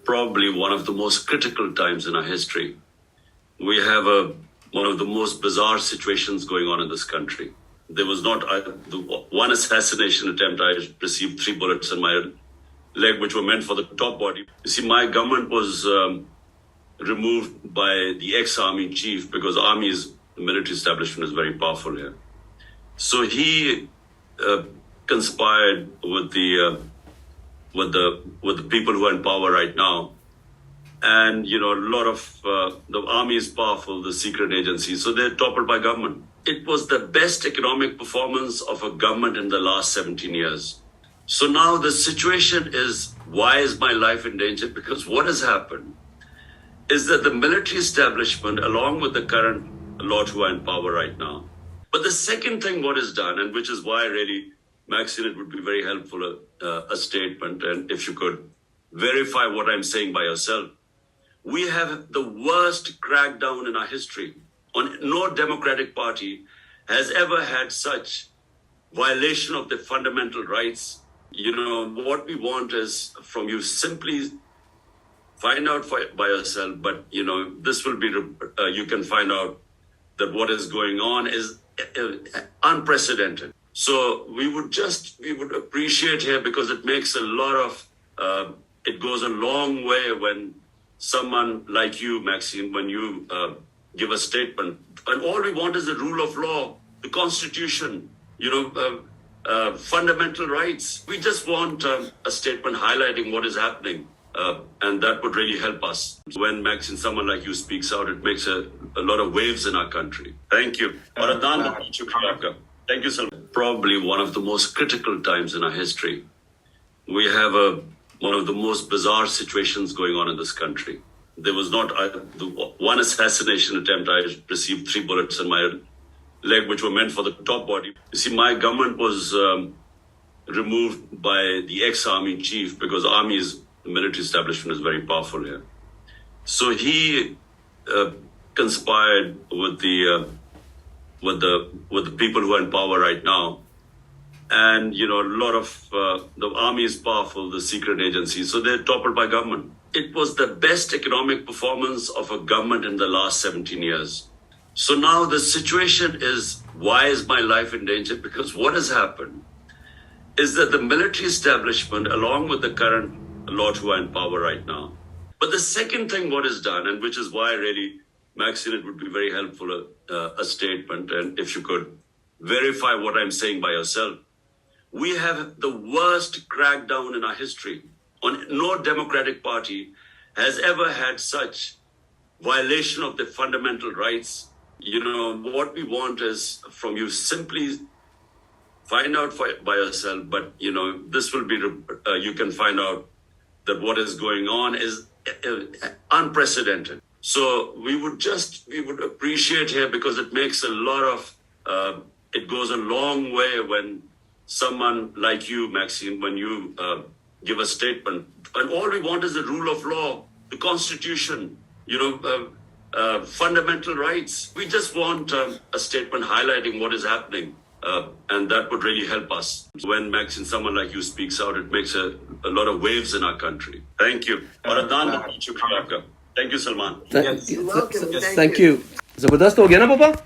probably one of the most critical times in our history. We have one of the most bizarre situations going on in this country. There was not the one assassination attempt. I received 3 bullets in my leg, which were meant for the top body. You see, my government was removed by the ex-army chief because army's military establishment is very powerful here. So he conspired with the people who are in power right now. And, a lot of the army is powerful, the secret agencies, so they're toppled by government. It was the best economic performance of a government in the last 17 years. So now the situation is, why is my life in danger? Because what has happened is that the military establishment, along with the current lot who are in power right now. But the second thing what is done, and which is why really, Maxine, it would be very helpful, a statement, and if you could verify what I'm saying by yourself. We have the worst crackdown in our history. No democratic party has ever had such violation of the fundamental rights. What we want is from you simply find out by yourself, but this will be, you can find out that what is going on is unprecedented. So we would appreciate here, because it makes a lot of, it goes a long way when someone like you, Maxine, when you give a statement, and all we want is the rule of law, the constitution, fundamental rights. We just want a statement highlighting what is happening. And that would really help us. When Maxine, someone like you speaks out, it makes a lot of waves in our country. Thank you. Thank you so much. Probably one of the most critical times in our history. We have one of the most bizarre situations going on in this country. There was not the one assassination attempt. I received 3 bullets in my leg, which were meant for the top body. You see, my government was removed by the ex-army chief because army's military establishment is very powerful here. So he conspired with the people who are in power right now. And, a lot of the army is powerful, the secret agencies, so they're toppled by government. It was the best economic performance of a government in the last 17 years. So now the situation is, why is my life in danger? Because what has happened is that the military establishment, along with the current lot who are in power right now. But the second thing what is done, and which is why really, Maxine, it would be very helpful, a statement, and if you could verify what I'm saying by yourself. We have the worst crackdown in our history. No democratic party has ever had such violation of the fundamental rights. What we want is from you simply find out by yourself, but this will be, you can find out that what is going on is unprecedented. So we would appreciate here, because it makes a lot of, it goes a long way when someone like you, Maxine, when you give a statement, and all we want is the rule of law, the constitution, fundamental rights. We just want a statement highlighting what is happening. And that would really help us. When Maxine, someone like you speaks out, it makes a lot of waves in our country. Thank you. Thank you, Salman. Thank you. Zabardast ho gaya na, Papa?